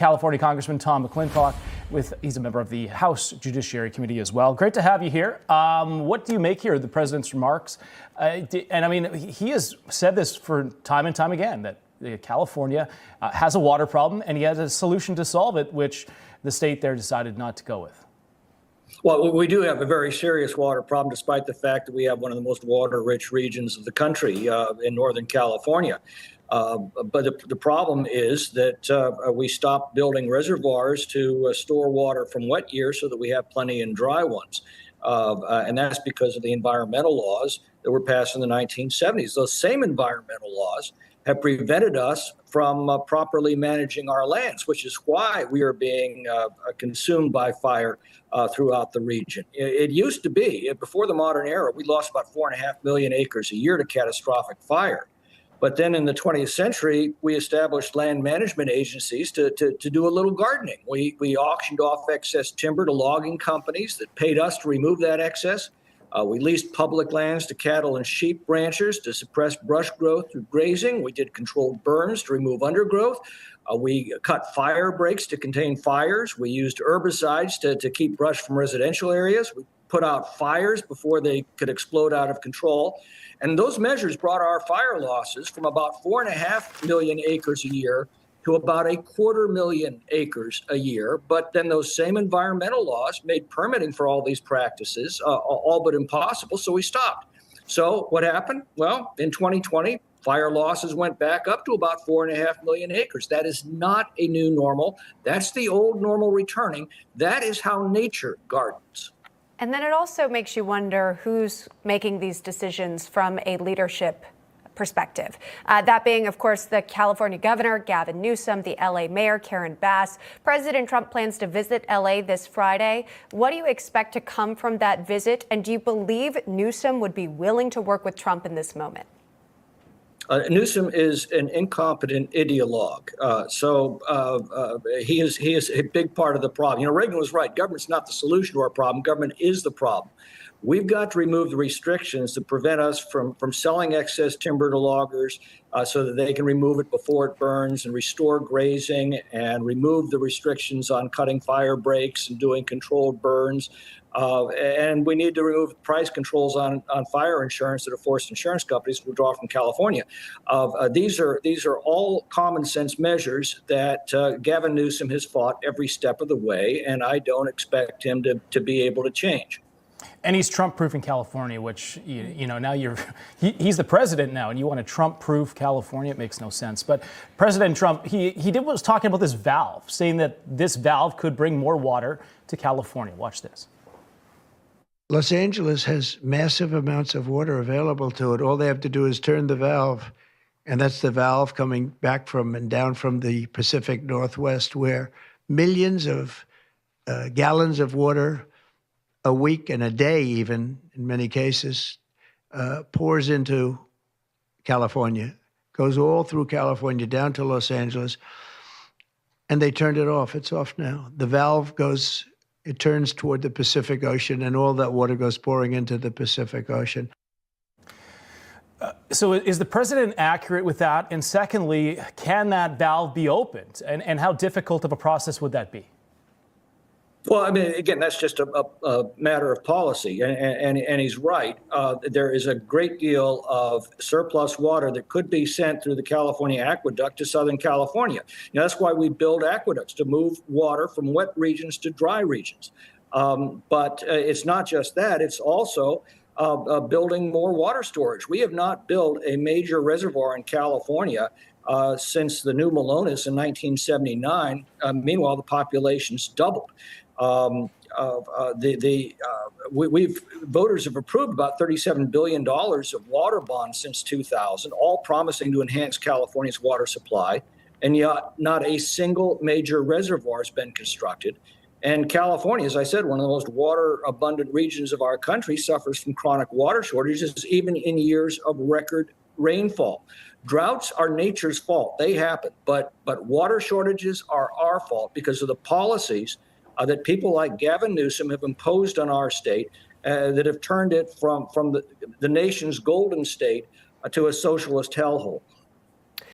California Congressman Tom McClintock, he's a member of the House Judiciary Committee as well. Great to have you here. What do you make here of the president's remarks? And I mean, he has said this for time and time again, that California has a water problem and he has a solution to solve it, which the state there decided not to go with. Well, we do have a very serious water problem, despite the fact that we have one of the most water-rich regions of the country in Northern California. But the problem is that we stopped building reservoirs to store water from wet years so that we have plenty in dry ones. And that's because of the environmental laws that were passed in the 1970s. Those same environmental laws have prevented us from properly managing our lands, which is why we are being consumed by fire throughout the region. It used to be, before the modern era, we lost about 4.5 million acres a year to catastrophic fire. But then in the 20th century, we established land management agencies to do a little gardening. We auctioned off excess timber to logging companies that paid us to remove that excess. We leased public lands to cattle and sheep ranchers to suppress brush growth through grazing. We did controlled burns to remove undergrowth. We cut fire breaks to contain fires. We used herbicides to keep brush from residential areas. We put out fires before they could explode out of control. And those measures brought our fire losses from about 4.5 million acres a year to about 250,000 acres a year. But then those same environmental laws made permitting for all these practices all but impossible, so we stopped. So what happened? Well, in 2020, fire losses went back up to about 4.5 million acres. That is not a new normal. That's the old normal returning. That is how nature gardens. And then it also makes you wonder who's making these decisions from a leadership perspective. That being, of course, the California governor, Gavin Newsom, the LA mayor, Karen Bass. President Trump plans to visit LA this Friday. What do you expect to come from that visit? And do you believe Newsom would be willing to work with Trump in this moment? Newsom is an incompetent ideologue. He is a big part of the problem. You know, Reagan was right. Government's not the solution to our problem. Government is the problem. We've got to remove the restrictions that prevent us from selling excess timber to loggers so that they can remove it before it burns, and restore grazing, and remove the restrictions on cutting fire breaks and doing controlled burns. And we need to remove price controls on fire insurance that have forced insurance companies to withdraw from California. These are all common sense measures that Gavin Newsom has fought every step of the way, and I don't expect him to be able to change. And he's Trump-proofing California, which, you know, now he's the president now, and you want to Trump-proof California? It makes no sense. But President Trump, he was talking about this valve, saying that this valve could bring more water to California. Watch this. Los Angeles has massive amounts of water available to it. All they have to do is turn the valve, and that's the valve coming back from and down from the Pacific Northwest, where millions of gallons of water a week and a day, even in many cases, pours into California, goes all through California down to Los Angeles, and they turned it off. It's off now. The valve goes, it turns toward the Pacific Ocean, and all that water goes pouring into the Pacific Ocean. So is the president accurate with that? And secondly, can that valve be opened? And how difficult of a process would that be? Well, I mean, again, that's just a matter of policy, and he's right. There is a great deal of surplus water that could be sent through the California aqueduct to Southern California. You know, that's why we build aqueducts, to move water from wet regions to dry regions. But it's not just that; it's also building more water storage. We have not built a major reservoir in California since the New Melones in 1979. Meanwhile, the population's doubled. Voters have approved about $37 billion of water bonds since 2000, all promising to enhance California's water supply, and yet not a single major reservoir has been constructed. And California, as I said, one of the most water-abundant regions of our country, suffers from chronic water shortages, even in years of record rainfall. Droughts are nature's fault. They happen. But water shortages are our fault because of the policies that people like Gavin Newsom have imposed on our state that have turned it from the nation's golden state to a socialist hellhole.